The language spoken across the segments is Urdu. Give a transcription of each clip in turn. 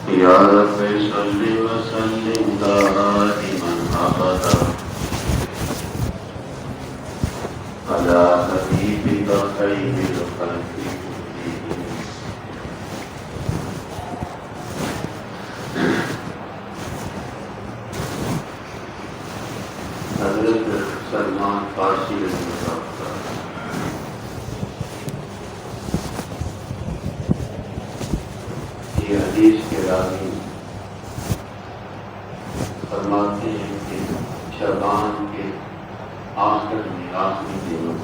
يا رب صل وسلم دائما أبدا على حبيبك خير الخلق كلهم. حضرت سلمان فارسی رضی اللہ عنہ یہ حدیث کے راوی فرماتے ہیں کہ شعبان کے آخری دنوں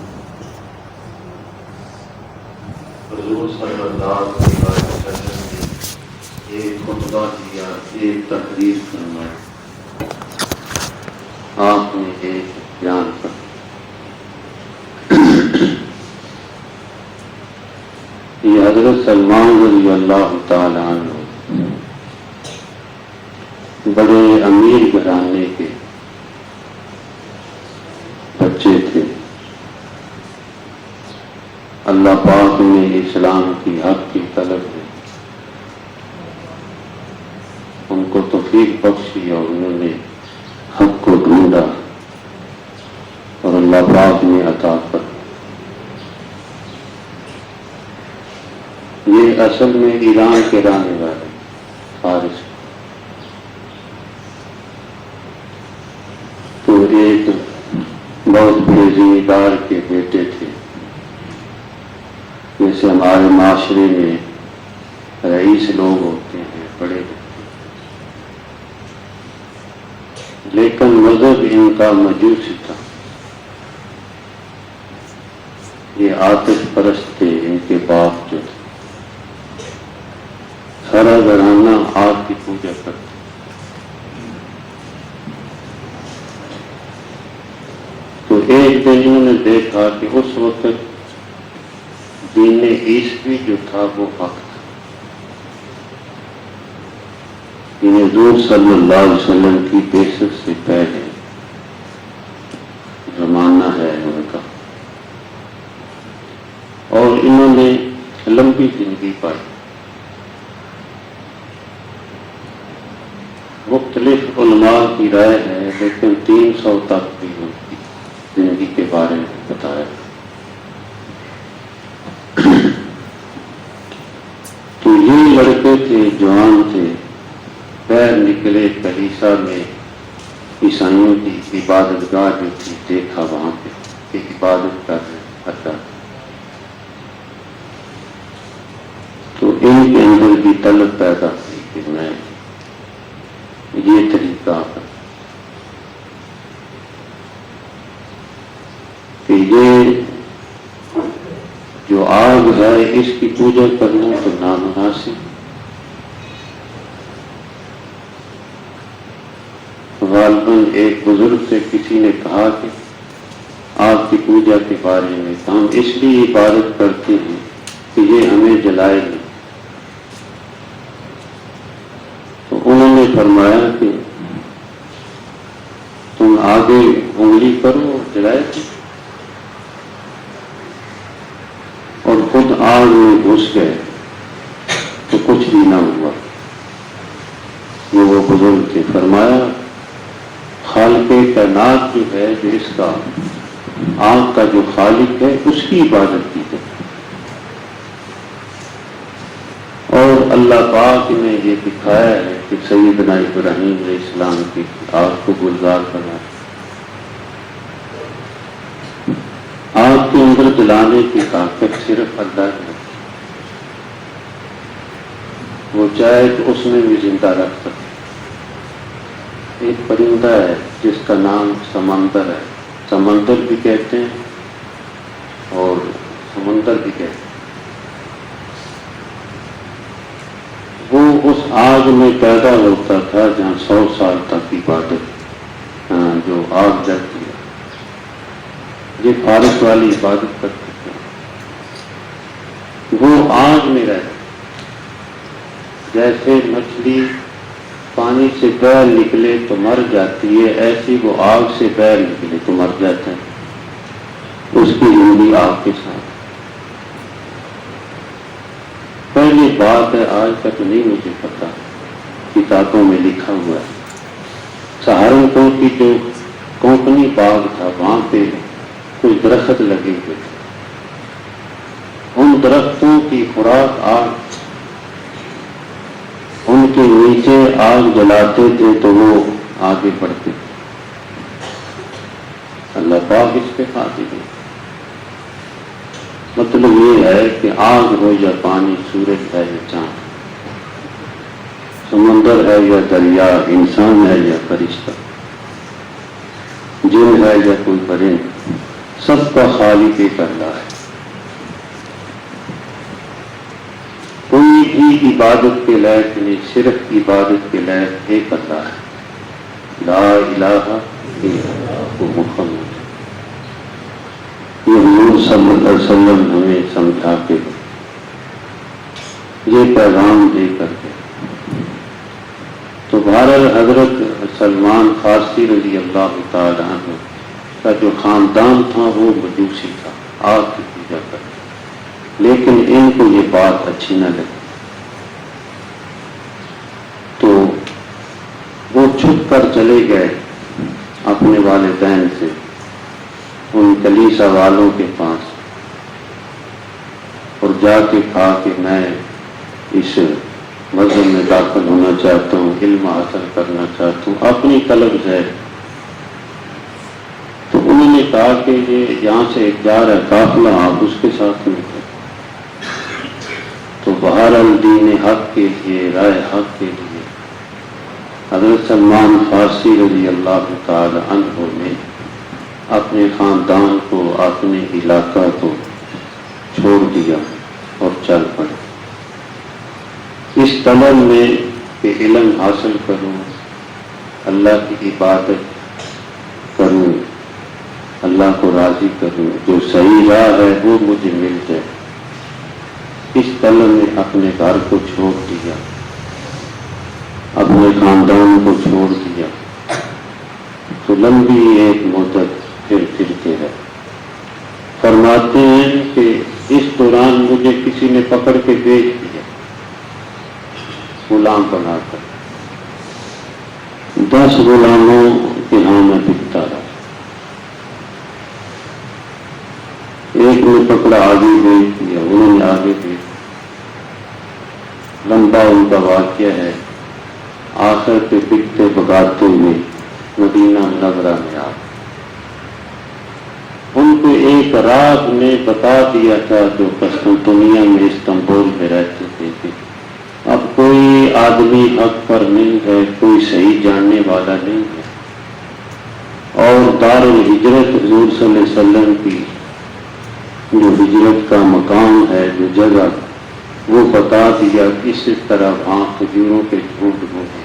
حضور صلی اللہ علیہ وسلم نے ایک خطبہ دیا، ایک تقریر فرمائی، آپ نے ایک بیان کر یہ حضرت سلمان رضی اللہ تعالی عنہ بڑے امیر گھرانے کے بچے تھے۔ اللہ پاک نے اسلام کی حق کی طلب میں ان کو توفیق بخشی اور انہوں نے حق کو ڈھونڈا اور اللہ پاک نے عطا کر۔ یہ اصل میں ایران کے رہنے والے فارس، تو ایک بہت بڑے ذمہ دار کے بیٹے تھے، جیسے ہمارے معاشرے میں رئیس لوگ ہوتے ہیں، بڑے ہوتے ہیں، لیکن مذہب ان کا مجوسی تھا، یہ آتش پرست تھے۔ ان کے باپ جو تھے سارا گھرانہ آگ کی پوجا کرتے۔ تو ایک دن انہوں نے دیکھا کہ اس وقت دین عیسوی جو تھا وہ حق تھا، یعنی حضور صلی اللہ علیہ وسلم کی بعثت سے پہلے زمانہ ہے ان کا، اور انہوں نے لمبی زندگی پائی۔ مختلف علماء کی رائے ہے، لیکن 300 تک بھی ان کی زندگی کے بارے میں بتایا۔ تو یہ لڑکے تھے، جوان تھے، پیر نکلے کلیسا میں عیسائیوں کی عبادت گاہ جو تھی، دیکھا وہاں پہ کہ عبادت کر رہے اللہ، تو ان کے اندر بھی طلب پیدا ہوئی کہ میں یہ طریقہ ہے کہ یہ جو آگ ہے اس کی پوجا کرنا تو نامناسب۔ غالباً ایک بزرگ سے کسی نے کہا کہ آگ کی پوجا کے بارے میں ہم اس لیے عبادت کرتے ہیں کہ یہ ہمیں جلائے گی، تو انہوں نے فرمایا کہ تم آگے انگلی کرو اور جلائے گی، اور خود آگ میں گھس گئے تو کچھ بھی نہ ہوا۔ یہ وہ بزرگ تھے، فرمایا خالق کائنات جو ہے، جو اس کا آگ کا جو خالق ہے، اس کی عبادت کی جائے، اور اللہ پاک نے یہ دکھایا ہے کہ سیدنا ابراہیم علیہ السلام کی آگ کو گلزار بنا، آگ کے اندر جلانے کی طاقت صرف اللہ کی، وہ چاہے تو اس میں بھی زندہ رکھ سکتے۔ ایک پرندہ ہے جس کا نام سمندر ہے، سمندر بھی کہتے ہیں اور سمندر بھی کہتے ہیں، وہ اس آگ میں پیدا ہوتا تھا جہاں 100 سال تک عبادت جو آگ جلتی ہے، یہ فارس والی عبادت کرتے تھے، وہ آگ میں رہتے، جیسے مچھلی پانی سے باہر نکلے تو مر جاتی ہے، ایسی وہ آگ سے باہر نکلے تو مر جاتا ہے، اس کی زندگی آگ کے ساتھ۔ پہلی بات ہے، آج تک نہیں مجھے پتا کتابوں میں لکھا ہوا ہے۔ سہارنپور کی جو کونکنی باغ تھا وہاں پہ کچھ درخت لگے ہوئے تھے، ان درختوں کی خوراک آگ، ان کے نیچے آگ جلاتے تھے تو وہ آگے بڑھتے تھے۔ اللہ پاک اس پہ قادر ہے۔ مطلب یہ ہے کہ آگ ہو یا پانی، سورج ہے یا چاند، سمندر ہے یا دریا، انسان ہے یا فرشتہ، جن ہے یا کوئی پرند، سب کا خالق ایک اللہ ہے۔ کوئی بھی عبادت کے لائق نہیں، صرف عبادت کے لائق ایک اللہ ہے، لا الہ الا اللہ محمد۔ یہ حضور صلی اللہ علیہ وسلم ہمیں سمجھا کے یہ پیغام دے کر کے، تو بہرحال حضرت سلمان فارسی رضی اللہ تعالیٰ عنہ کا جو خاندان تھا وہ مجوسی تھا، آگ کی پوجا کرتا، لیکن ان کو یہ بات اچھی نہ لگی، تو وہ چھپ کر چلے گئے اپنے والدین سے ان کلیسا والوں کے پاس، اور جا کے کہا کہ میں اس مذہب میں داخل ہونا چاہتا ہوں، علم حاصل کرنا چاہتا ہوں، اپنی طلب ہے۔ تو انہوں نے کہا کہ یہ یہاں سے ایک جا رہا ہے قافلہ، آپ اس کے ساتھ میں کریں۔ تو بہرحال دین حق کے لیے، رائے حق کے لیے حضرت سلمان فارسی رضی اللہ تعالی عنہ نے اپنے خاندان کو، اپنے علاقہ کو چھوڑ دیا اور چل پڑے، اس طلب میں کہ علم حاصل کروں، اللہ کی عبادت کروں، اللہ کو راضی کروں، جو صحیح راہ ہے وہ مجھے مل جائے، اس طلب میں اپنے گھر کو چھوڑ دیا، اپنے خاندان کو چھوڑ دیا، تو لمبی ایک مدت پھر کے رہے۔ فرماتے ہیں کہ اس دوران مجھے کسی نے پکڑ کے بیچ دیا، غلام بنا کر، 10 غلاموں کے ہاں میں بکتا رہا، ایک نے پکڑا آگے بیچ دیا، انہوں نے آگے بیچ، لمبا ان کا واقعہ ہے، آخر پہ بکتے بگاتے ہوئے مدینہ منورہ میں آ، ان کو ایک رات نے بتا دیا تھا جو قسطنطنیہ میں، استنبول میں رہتے تھے، کہ اب کوئی آدمی حق پر نہیں ہے، کوئی صحیح جاننے والا نہیں ہے، اور دار الہجرت حضور صلی اللہ علیہ وسلم کی جو ہجرت کا مقام ہے، جو جگہ، وہ بتا دیا کہ اس طرح وہاں کھجوروں کے جھونڈ ہوگے،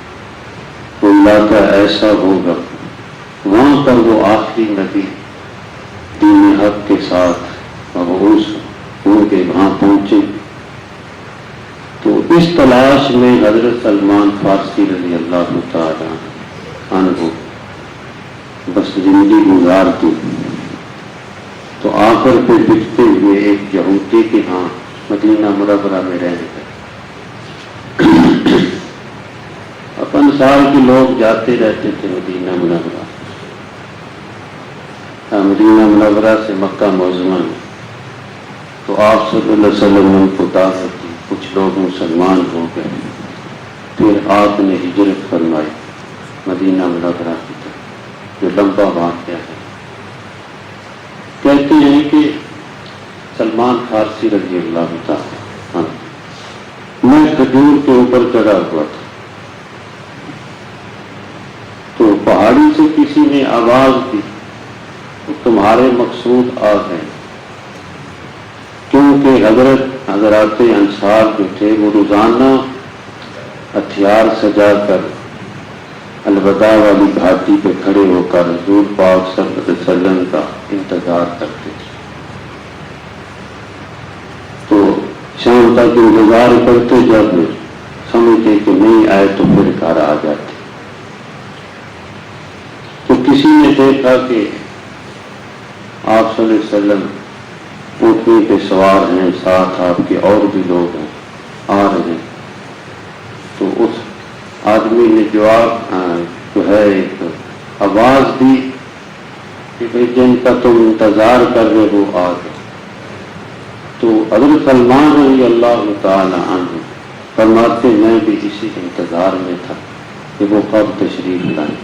وہ علاقہ ایسا ہوگا، وہاں پر وہ آخری نبی دین حق کے ساتھ مبعوث ہوں کے وہاں پہنچے۔ تو اس تلاش میں حضرت سلمان فارسی رضی اللہ تعالی عنہ بس زندگی گزار دی، تو آخر پہ بکتے ہوئے ایک یہودی کے ہاں مدینہ منورہ میں رہنے لگے۔ اپن سال کے لوگ جاتے رہتے تھے مدینہ منورہ، مدینہ منورہ سے مکہ معظمہ، تو آپ صلی اللہ علیہ وسلم نے ان کو دعوت دی، کچھ لوگ مسلمان ہو گئے، پھر آپ نے ہجرت فرمائی مدینہ منورہ کی طرف، جو لمبا واقعہ ہے۔ کہتے ہیں کہ سلمان فارسی رضی اللہ تعالی عنہ، میں کھجور کے اوپر چڑھا ہوا تھا، تو پہاڑی سے کسی نے آواز دی، تمہارے مقصود آ گئے، کیونکہ حضرات انصار جو تھے وہ روزانہ ہتھیار سجا کر الوداع والی گھاٹی پہ کھڑے ہو کر حضور پاک صلی اللہ علیہ وسلم کا انتظار کرتے تھے، تو شام تک انتظار کرتے، جب سمجھتے کہ نہیں آئے تو پھر گھر آ جاتے۔ تو کسی نے دیکھا کہ آپ صلی اللہ علیہ وسلم اونٹنی پہ سوار ہیں، ساتھ آپ کے اور بھی لوگ ہیں، آ رہے ہیں، تو اس آدمی نے جواب جو ہے ایک آواز دی کہ بھئی جن کا تم انتظار کر رہے ہو آ جاؤ۔ تو حضرت سلمان رضی اللہ تعالی عنہ فرماتے میں بھی اسی انتظار میں تھا کہ وہ کب تشریف لائیں۔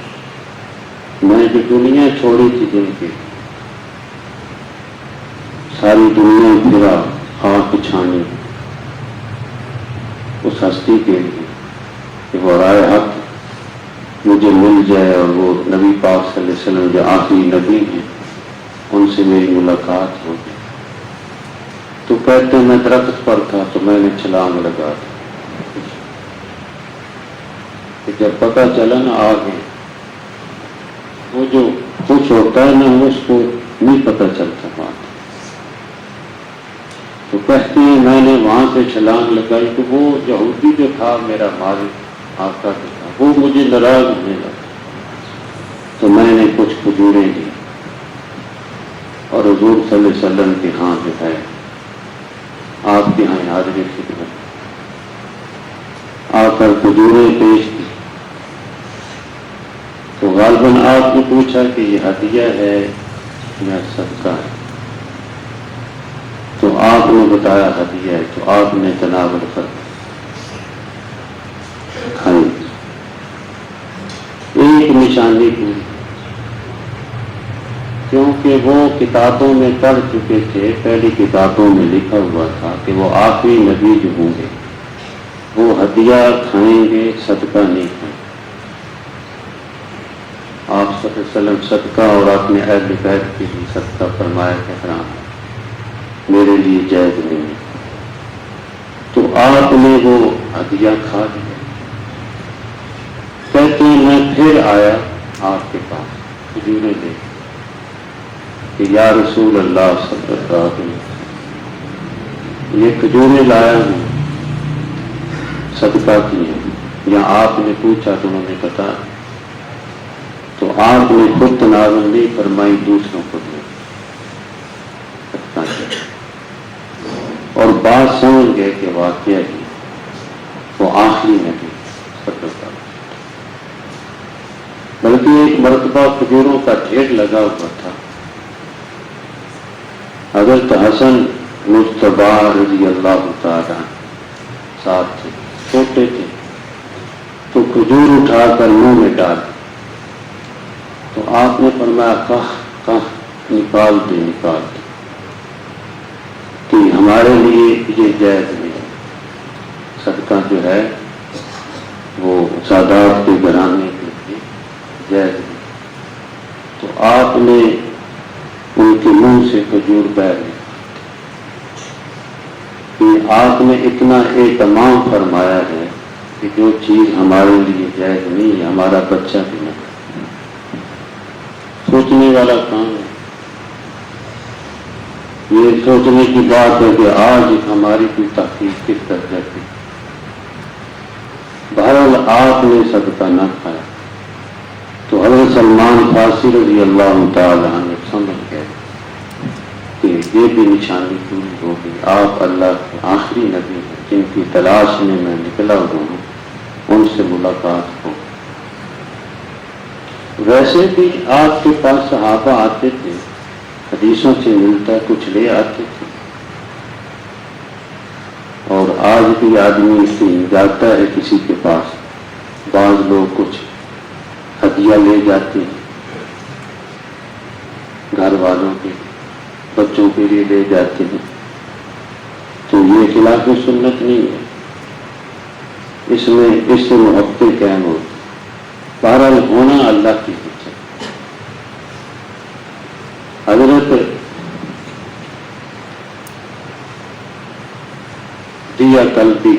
میں جو دنیا چھوڑی تھی جن کی ساری دنیا پھرا خاک چھانی اس ہستی کے لیے کہ وہ رائے حق مجھے مل جائے اور وہ نبی پاک صلی اللہ علیہ وسلم جو آخری نبی ہیں ان سے میری ملاقات ہو گئی۔ تو کہتے ہیں میں درخت پر تھا تو میں نے چھلانگ لگا دی کہ جب پتہ چلا نا آگے وہ جو کچھ ہوتا ہے نا اس کو نہیں پتہ چلتا بات۔ تو کہتے ہیں میں نے وہاں سے چھلانگ لگائی تو وہ یہودی جو تھا میرا مالک آقا جو تھا وہ مجھے ناراض ہونے لگا، تو میں نے کچھ کھجوریں دی اور حضور صلی اللہ علیہ وسلم کے ہاں جو ہے آپ کے ہاں حاضری خدمت آ کر کھجوریں پیش کی۔ تو غالباً آپ نے پوچھا کہ یہ ہدیہ ہے یا صدقہ ہے، تو آپ نے بتایا ہدیہ ہے، تو آپ نے تناول کر کھائی ایک نشانی پوری، کیونکہ وہ کتابوں میں پڑھ چکے تھے، پہلی کتابوں میں لکھا ہوا تھا کہ وہ آخری نبی جو ہوں گے وہ ہدیہ کھائیں گے، صدقہ نہیں کھائیں گے۔ آپ صلی اللہ علیہ وسلم صدقہ اور اپنے اہل بیت کے لیے صدقہ فرمایا کہ حرام ہے، میرے لیے جائز نہیں ہے۔ تو آپ نے وہ ہدیہ کھا لیا۔ کہتے ہیں میں پھر آیا آپ کے پاس کھجوریں لے کہ یا رسول اللہ صلی اللہ علیہ وسلم یہ کھجوریں لایا ہوں، صدقہ کی ہیں، یا آپ نے پوچھا تو انہوں نے بتایا، تو آپ نے خود تناول نہیں فرمائی، دوسروں کو دے اور بات سمجھ گئے کہ واقعہ ہی وہ آخری نبی صلی اللہ علیہ وسلم۔ بلکہ ایک مرتبہ کھجوروں کا ڈھیر لگا ہوا تھا، حضرت حسن مجتبی رضی اللہ تعالیٰ ساتھ تھے، چھوٹے تھے، تو کھجور اٹھا کر منہ میں ڈال، تو آپ نے فرمایا کہا نکال دے کہ ہمارے لیے یہ جائز نہیں ہے، صدقہ جو ہے وہ سادات کے گھرانے کے لیے جائز نہیں۔ تو آپ نے ان کے منہ سے کھجور بہہ لی کہ آپ نے اتنا اہتمام فرمایا ہے کہ جو چیز ہمارے لیے جائز نہیں ہے ہمارا بچہ بھی نہ کرے۔ سوچنے والا کام ہے، یہ سوچنے کی بات ہے کہ آج ہماری کوئی تحقیق کس درجہ کی۔ بہرحال آپ نے صدقہ نہ کھایا تو حضرت سلمان فارسی رضی اللہ تعالی عنہ سمجھ گئے کہ یہ بھی نشانی پوری ہو گئی، آپ اللہ کے آخری نبی ہیں جن کی تلاش میں میں نکلا ہوا ہوں، ان سے ملاقات ہو۔ ویسے بھی آپ کے پاس صحابہ آتے تھے، حدیثوں سے ملتا ہے کچھ لے آتے تھے، اور آج بھی آدمی جاتا ہے کسی کے پاس، بعض لوگ کچھ ہدیہ لے جاتے ہیں، گھر والوں کے بچوں کے لیے لے جاتے ہیں، تو یہ خلاف سنت نہیں ہے، اس سے محبتیں قائم ہوتی۔ بہرحال ہونا اللہ کی ہے۔ حضرت دیا کلبی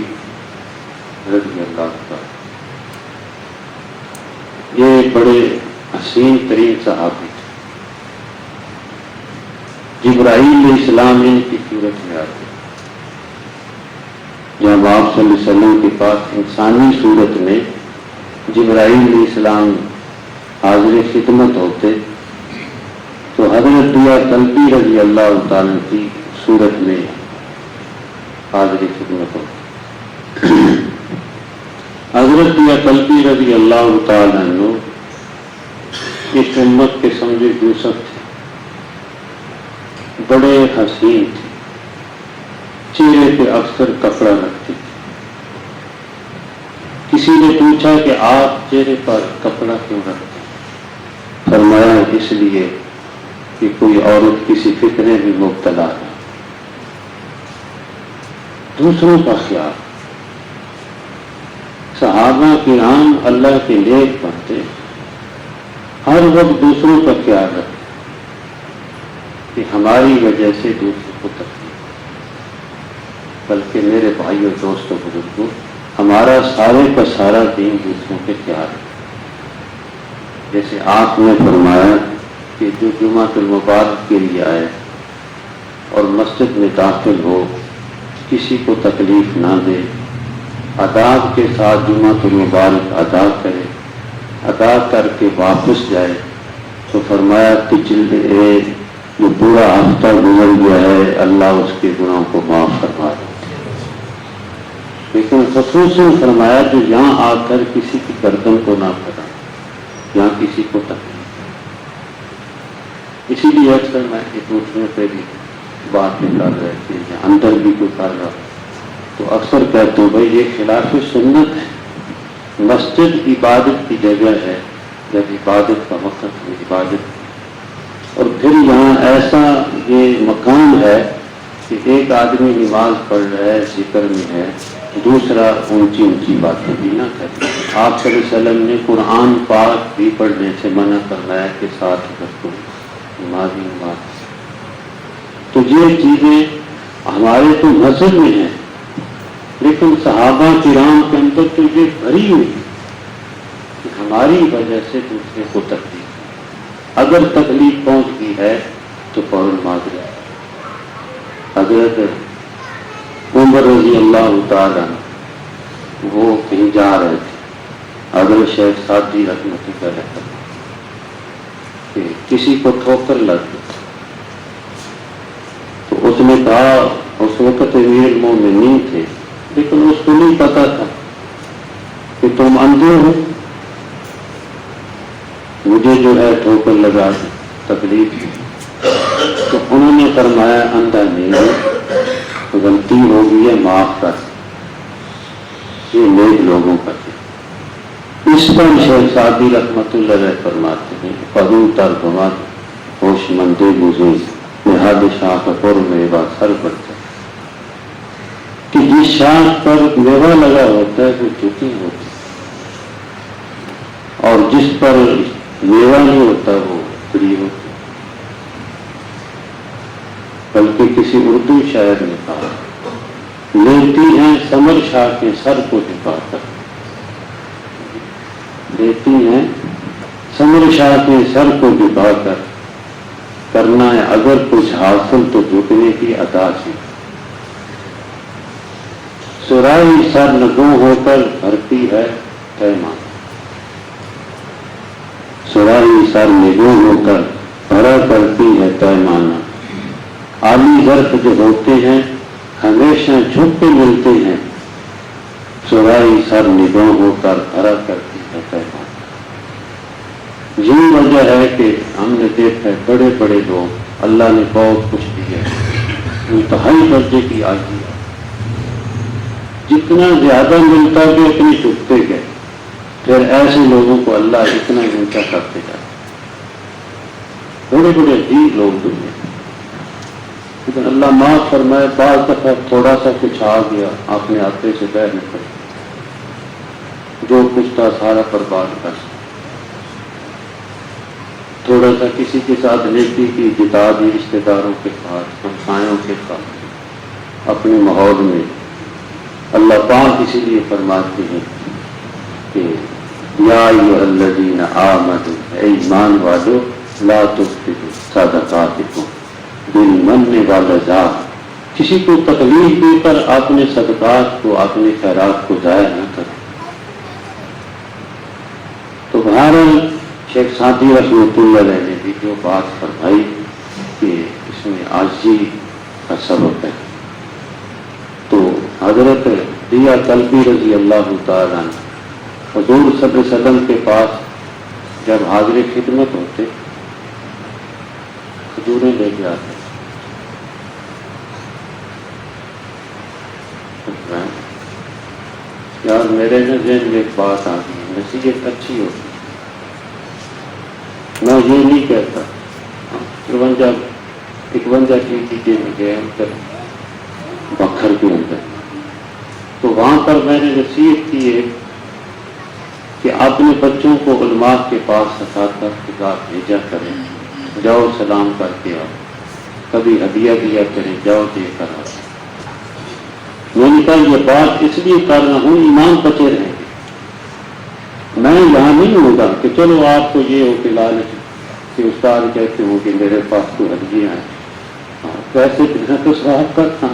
رضی اللہ تعالی یہ بڑے حسین ترین صحابی تھے۔ جبرائیل علیہ السلام ان کی صورت میں آتے، جب آپ صلی اللہ علیہ وسلم کے پاس انسانی صورت میں جبرائیل علیہ السلام حاضر خدمت ہوتے، تو حضرت دیا کلبی رضی اللہ تعالیٰ کی صورت میں حاضر خدمت ہوتی۔ حضرت یا کلبی رضی اللہ تعالیٰ عنہ اس امت کے سمجھے یوسف تھے، بڑے حسین تھے، چہرے پہ اکثر کپڑا رکھتے تھے۔ کسی نے پوچھا کہ آپ چہرے پر کپڑا کیوں رکھتے ہیں؟ فرمایا اس لیے کہ کوئی عورت کسی فتنے میں مبتلا ہے، دوسروں کا خیال۔ صحابہ کرام اللہ کے نیک بنتے، ہر وقت دوسروں کا خیال رکھتے کہ ہماری وجہ سے دوسروں کو تکلیف، بلکہ میرے بھائیوں دوستوں بزرگوں، ہمارا سارے کا سارا دین دوسروں کے خیال ہے۔ جیسے آپ نے فرمایا کہ جو جمعۃ المبارک کے لیے آئے اور مسجد میں داخل ہو، کسی کو تکلیف نہ دے، آداب کے ساتھ جمعۃ المبارک ادا کرے، ادا کر کے واپس جائے، تو فرمایا پچھلے جو پورا ہفتہ گزر گیا ہے اللہ اس کے گناہوں کو معاف فرما دے۔ لیکن خصوصاً فرمایا جو یہاں آ کر کسی کی گردن کو نہ پھٹا، یہاں کسی کو تکلیف۔ اسی لیے اکثر میں دوسروں پہ بھی بات نکال رہے تھے یا اندر بھی کوئی کر رہا تو اکثر کہتے ہوں بھائی یہ خلاف سنت ہے۔ مسجد عبادت کی جگہ ہے، جب عبادت کا وقت ہے عبادت، اور پھر یہاں ایسا یہ مقام ہے کہ ایک آدمی نماز پڑھ رہا ہے، ذکر میں ہے، دوسرا اونچی اونچی باتیں بھی نہ کرے۔ آپ صلی اللہ علیہ وسلم نے قرآن پاک بھی پڑھنے سے منع کرنا ہے کہ ساتھ رکھو نمازی نماز۔ تو یہ چیزیں ہمارے تو مذہب میں ہیں، لیکن صحابہ کرام کے اندر تو یہ بھری ہوئی کہ ہماری وجہ سے دوسرے کو تکلیف، اگر تکلیف پہنچ گئی ہے تو فوراً معذرت۔ حضرت عمر رضی اللہ تعالیٰ وہ کہیں جا رہے تھے، حضرت شیخ سعدی رحمۃ اللہ علیہ کہ کسی کو ٹھوکر لگ گئی، تو اس نے کہا، اس وقت امیر المومنین تھے لیکن اس کو نہیں پتا تھا کہ تم اندھے ہو، مجھے جو ہے ٹھوکر لگا تکلیف۔ تو انہوں نے فرمایا اندھا نہیں ہے، غلطی ہو گئی ہے، معاف کر، یہ نیک لوگوں کا ہے۔ اس پر شیخ سعدی رحمۃ اللہ علیہ فرماتے ہیں پدو ترجمات ہوش مندے گزر نہاد شاخ پر میوہ سر بچہ، کہ جس شاخ پر میوہ لگا ہوتا ہے وہ جھکی ہوتی اور جس پر میوہ نہیں ہوتا وہ کھڑی ہوتی۔ بلکہ کسی اردو شاعر نے کہا لیتی ہیں ثمر شاخیں سر کو جھکا کر، لیتی ہیں ثمر شاخیں سر کو جھکا کر، کرنا ہے اگر کچھ حاصل تو جھکنے کی ادا سے، سرائی سر نگوں ہو کر بھرتی ہے پیمان، سرائی سر نگوں ہو کر بھرا کرتی ہے پیمانہ، عالی ظرف جو ہوتے ہیں ہمیشہ جھک کے ملتے ہیں، سرائی سر نگوں ہو کر بھرا کرتی ہے پیمانہ۔ یہی وجہ ہے کہ ہم نے دیکھا ہے بڑے بڑے لوگ اللہ نے بہت کچھ دیا ہے، انتہائی درجے کی عاجزی، جتنا زیادہ ملتا گیا اتنی جھکتے گئے، پھر ایسے لوگوں کو اللہ اتنا اونچا کرتے جاتے، بڑے بڑے عجیب لوگ دنیا، لیکن اللہ معاف فرمائے بعض دفعہ تھوڑا سا کچھ آ گیا اپنے ہاتھے سے بہ نکل، جو کچھ تھا سارا برباد کر، تھوڑا سا کسی کے ساتھ نیکی کی جتا دی، رشتے داروں کے ساتھ، ہمسایوں کے ساتھ، اپنے ماحول میں۔ اللہ پاک اسی لیے فرماتے ہیں کہ یا ایھا الذین آمنوا، اے ایمان والو، لا تبطلوا صدقاتکم بالمن والعذا، کسی کو تکلیف دے کر اپنے صدقات کو، اپنے خیرات کو ضائع نہ کریں۔ تو بہرحال شیخ سعدی رحمۃ اللہ علیہ نے بھی جو بات فرمائی کہ اس میں عاجزی کا سبب ہے، تو حضرت دیا کلبی رضی اللہ تعالیٰ عنہ حضور صلی اللہ علیہ وسلم کے پاس جب حاضر خدمت ہوتے کھجوریں لے کے آتے. یار میرے ذہن میں ایک بات آ گئی، نصیحت اچھی ہوتی، میں یہ نہیں کہتا 51 کی میں گئے ہم تک بکھر کے اندر، تو وہاں پر میں نے نصیحت کی ہے کہ اپنے بچوں کو علماء کے پاس اساتذہ کے ساتھ بھیجا کریں، جاؤ سلام کر کے آؤ، کبھی ہدیہ دیا کریں، جاؤ دے کر آؤ. میں نے کہا یہ بات اس لیے کر رہا ہوں ایمان بچے رہیں گے. میں یہاں نہیں ہوں گا کہ چلو آپ کو یہ ہو کہ لالچ کہ استاد کہتے ہوں کہ میرے پاس تو ہدیاں ہیں، ویسے بنا تو صاحب کا تھا.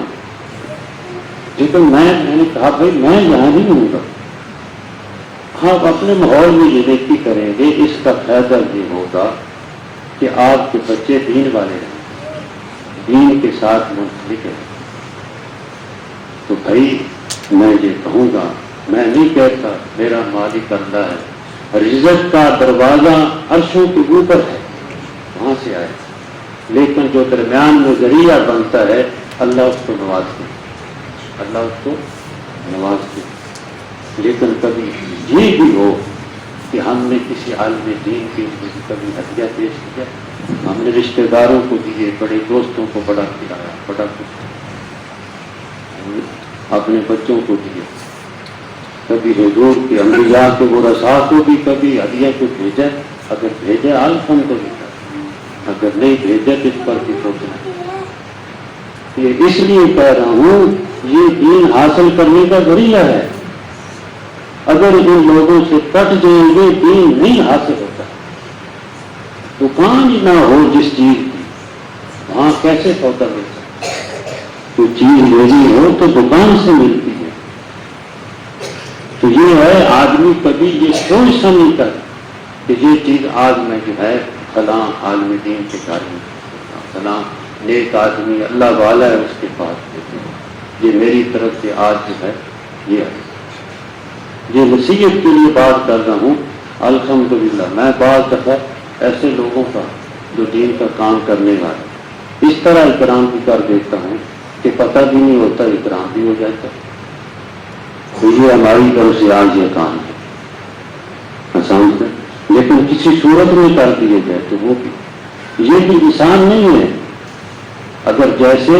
لیکن میں نے کہا بھائی میں یہاں نہیں ہوں گا. آپ اپنے ماحول میں یہ دیکھی کریں گے، اس کا فائدہ یہ ہوگا کہ آپ کے بچے دین والے رہیں، دین کے ساتھ منسلک ہیں. تو بھائی میں یہ کہوں گا، میں نہیں کہتا میرا مالک اللہ ہے، رزق کا دروازہ عرشوں کے اوپر ہے، وہاں سے آئے، لیکن جو درمیان میں ذریعہ بنتا ہے اللہ اس کو نوازتے، اللہ اس کو نوازتے. لیکن کبھی یہ بھی ہو کہ ہم نے کسی عالم دین کے لیے کبھی ہدیہ پیش کیا، ہم نے رشتہ داروں کو دیے، بڑے دوستوں کو بڑا کھلایا، بڑا کچھ اپنے بچوں کو دیے، کبھی حضور کے انبیاء کے ورثاء کو بھی کبھی ہدیہ کو بھیجا. اگر بھیجا الحمدللہ، اگر نہیں بھیجا تو اس پر بھی سوچنا. یہ اس لیے کہہ رہا ہوں یہ دین حاصل کرنے کا ذریعہ ہے. اگر ان لوگوں سے کٹ جائیں گے دین نہیں حاصل ہوتا. دکان ہی نہ ہو جس چیز کی، وہاں کیسے سودا ملتا؟ کوئی چیز لینی ہو تو دکان سے ملتی ہے. تو یہ ہے آدمی کبھی یہ سوچ سمجھ کر کہ یہ چیز آج میں جو ہے فلاں عالم دین کے بارے میں فلاں نیک آدمی اللہ والا ہے اس کے پاس دیتے ہیں، یہ میری طرف سے آج جو ہے یہ نصیحت کے لیے بات کر رہا ہوں. الحمدللہ میں بعض دفعہ ایسے لوگوں کا جو دین کا کام کرنے والے اس طرح اکرام بھی کر دیتا ہوں کہ پتہ بھی نہیں ہوتا، اکرام بھی ہو جاتا. تو یہ ہماری طرف سے آج یہ کام ہے آسان سے، لیکن کسی صورت میں کر دیے جائے تو وہ بھی یہ بھی انسان نہیں ہے. اگر جیسے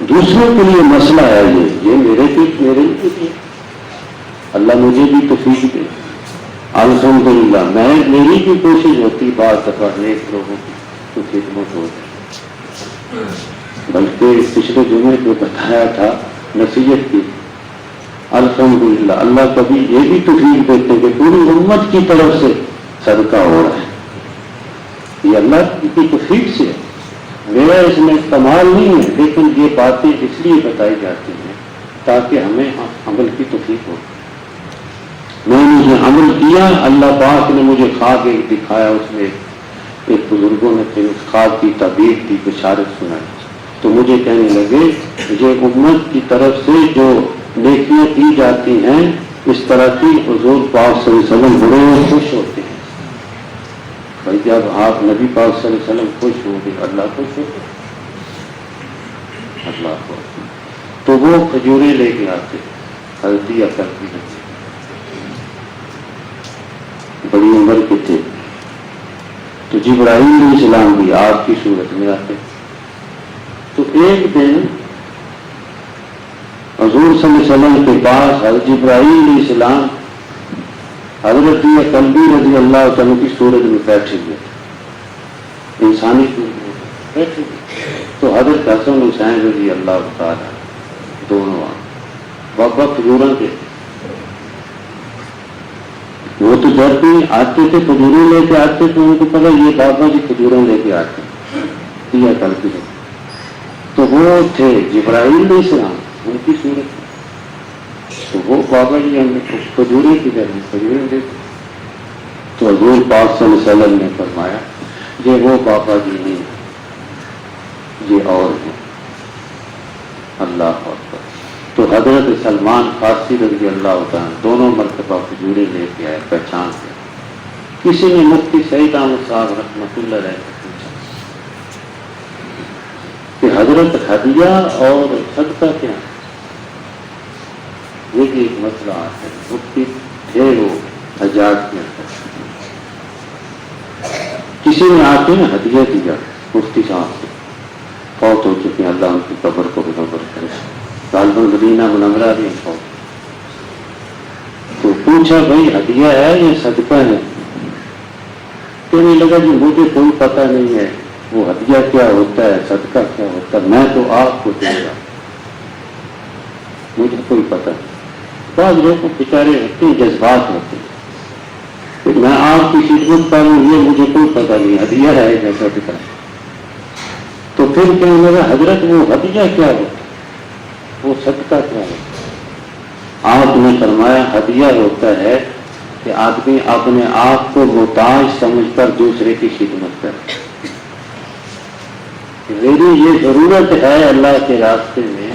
دوسروں کے لیے مسئلہ ہے یہ میرے لیے اللہ مجھے بھی توفیق دے. الحمدللہ میری بھی کوشش ہوتی بعض دفعہ نیک لوگوں کی تو خدمت ہو جائے. بلکہ پچھلے جمعے کو بتایا تھا نصیحت کی، الحمدللہ اللہ کبھی یہ بھی توفیق دیتے کہ پوری امت کی طرف سے صدقہ ہو رہا ہے. یہ اللہ کی توفیق سے ہے، میرا اس میں کمال نہیں ہے، لیکن یہ باتیں اس لیے بتائی جاتی ہیں تاکہ ہمیں عمل کی توفیق ہو. میں نے یہ عمل کیا، اللہ پاک نے مجھے خواب ایک دکھایا، اس میں ایک بزرگوں نے پھر اس خواب کی تعبیر کی، بشارت سنائی. تو مجھے کہنے لگے یہ امت کی طرف سے جو نیکیاں کی جاتی ہیں اس طرح کی حضور پاک صلی اللہ علیہ وسلم بڑے خوش ہوتے ہیں. بھائی جب آپ نبی پاک صلی اللہ علیہ وسلم خوش ہوں گے اللہ خوش ہوگا، اللہ کو. تو وہ کھجوریں لے کے آتے، ہلدی کرتی رہتی، بڑی عمر کے تھے. تو جبرائیل علیہ السلام بھی آپ کی صورت میں آتے. تو ایک دن حضور صلی اللہ علیہ وسلم کے پاس حضرت جبرائیل علیہ السلام حضرت قلبی رضی اللہ عنہ کی صورت میں بیٹھے ہوئے، انسانی صورت میں بیٹھے ہوئے. تو حضرت حسن حسین رضی اللہ تعالیٰ دونوں بابا کھجوراں کے، وہ تو جب بھی آتے تھے کھجوریں لے کے آتے تھے، ان کو پتا یہ بابا جی کھجوریں لے کے آتے دیا کرتے تھے. تو وہ تھے جبرائیل علیہ السلام ان کی صورت میں. تو وہ بابا جی ہم نے کھجوریں کی گھر میں کھجوریں دیتے. تو حضور پاک صلی اللہ علیہ وسلم نے فرمایا یہ وہ بابا جی نہیں، یہ اور ہیں. اللہ اکبر. تو حضرت سلمان فارسی رضی اللہ عنہ دونوں مرتبہ کھجورے لے کے آئے پہچان سے. کسی نے مفتی سعید احمد صاحب رحمۃ اللہ علیہ سے پوچھا کہ حضرت ہدیہ اور صدقہ کیا ہے؟ یہ بھی ایک مسئلہ آتا ہے. مفتی تھے وہ حجاز کے اندر. کسی نے آ کے ہدیہ دیا مفتی صاحب سے، فوت ہو چکے ہیں، اللہ ان کی قبر کو منور کرے. غالباً مدینہ منورہ بھی فوت. تو پوچھا بھائی ہدیہ ہے یا صدقہ ہے؟ کہنے لگا جی مجھے کوئی پتہ نہیں ہے وہ ہدیہ کیا ہوتا ہے، صدقہ کیا ہوتا ہے، میں تو آپ کو دے گا، مجھے کوئی پتہ نہیں. بعض لوگوں بیچارے اتنے جذبات ہوتے ہیں کہ میں آپ کی خدمت کروں، یہ مجھے کوئی پتہ نہیں ہدیہ ہے یا صدقہ ہے. تو پھر کہنے لگا حضرت وہ ہدیہ کیا ہوتا ہے، وہ صدقہ کیا ہوتا ہے؟ آپ نے فرمایا ہدیہ ہوتا ہے کہ آدمی اپنے آپ کو محتاج سمجھ کر دوسرے کی خدمت کرے. میری یہ ضرورت ہے اللہ کے راستے میں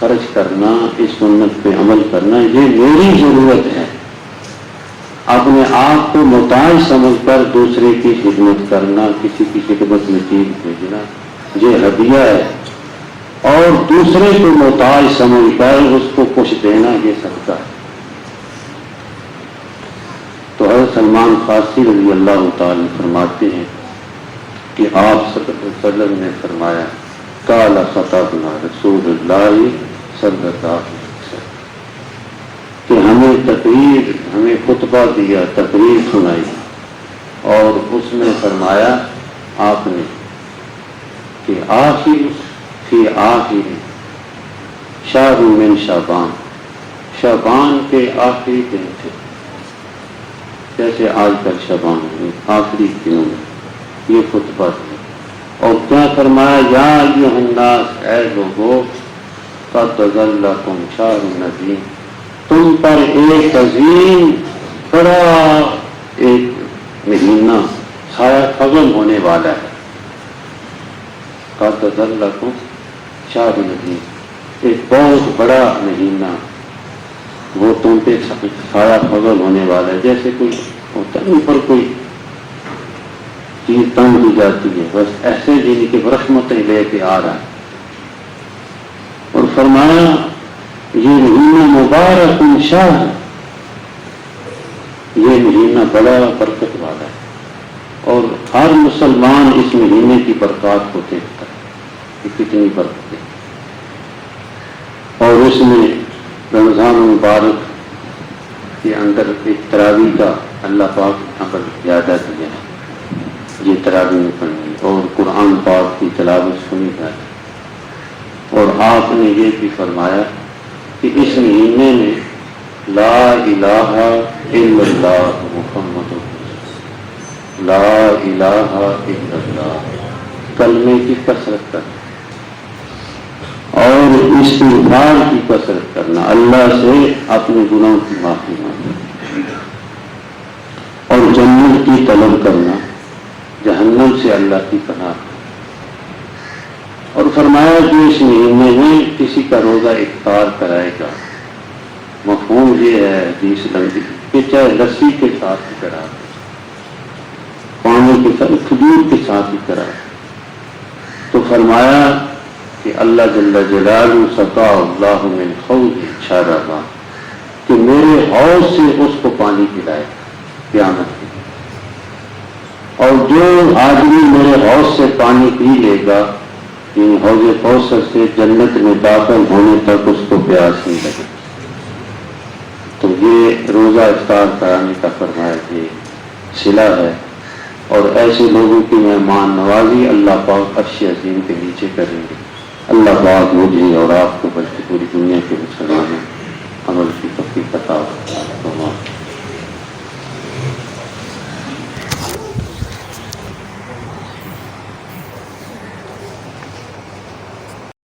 خرچ کرنا، اس سنت پہ عمل کرنا، یہ میری ضرورت ہے. اپنے آپ کو محتاج سمجھ کر دوسرے کی خدمت کرنا، کسی کی خدمت میں چیز بھیجنا، یہ ہدیہ ہے. اور دوسرے کو محتاج سمجھ کر اس کو کچھ دینا، یہ صدقہ ہے. تو حضرت سلمان فارسی رضی اللہ تعالی فرماتے ہیں کہ آپ صلی اللہ علیہ وسلم نے فرمایا قال خطبنا رسول اللہ صلی اللہ علیہ وسلم کہ ہمیں خطبہ دیا، تقریر سنائی، اور اس میں فرمایا آپ نے کہ فی آخر شہر من شعبان، شعبان کے آخری دن تھے، جیسے آج کل شعبان آخری دنوں میں یہ خطبہ تھا. اور کیا فرمایا یا ایھا الناس، اے لوگو، قد ظلکم شہر عظیم، تم پر ایک عظیم بڑا ایک مہینہ سایہ فگن ہونے والا ہے. قد ظلکم شہر عظیم، ایک بہت بڑا مہینہ وہ تم پہ سایہ فضل ہونے والا ہے. جیسے کوئی ہوتا ہے اوپر کوئی چیز تنگ کی جاتی ہے، بس ایسے جن کی رحمتیں لے کے آ رہا ہے. اور فرمایا یہ مہینہ مبارک شاہ، یہ مہینہ بڑا برکت والا ہے، اور ہر مسلمان اس مہینے کی برکات کو دیکھتا ہے کہ کتنی برکت ہے. اور اس میں رمضان مبارک کے اندر ایک تراویح کا اللہ پاک عمل زیادہ دیا ہے، یہ تراویح پڑھنی اور قرآن پاک کی تلاوت سنی جائے. اور آپ نے یہ بھی فرمایا کہ اس مہینے میں لا الہ الا اللہ محمد رسول، لا الہ الا اللہ کلمے کی کثرت کرنا اور استغفار کی کثرت کرنا، اللہ سے اپنے گناہوں کی معافی مانگنا اور جنت کی طلب کرنا، جہنم سے اللہ کی پناہ. اور فرمایا کہ اس مہینے میں کسی کا روزہ افطار کرائے گا، مفہوم یہ ہے حدیث لمبی کہ چاہے لسی کے ساتھ ہی کرا، پانی کے ساتھ، کھجور کے ساتھ ہی کرا. تو فرمایا کہ اللہ جل جلالہ سقا اللہ من حوض شربا، کہ میرے حوض سے اس کو پانی پلائے قیامت کے. اور جو آدمی میرے حوض سے پانی پی لے گا، ان حوض کوثر سے جنت میں داخل ہونے تک اس کو پیاس نہیں لگے. تو یہ روزہ افطار کرانے کا فرمایا یہ صلہ ہے. اور ایسے لوگوں کی مہمان نوازی اللہ پاک عرش عظیم کے نیچے کریں گے. اللہ پاک مجھے اور آپ کو بلکہ پوری دنیا کے مسلمانوں عمل کی توفیق عطا فرمائے.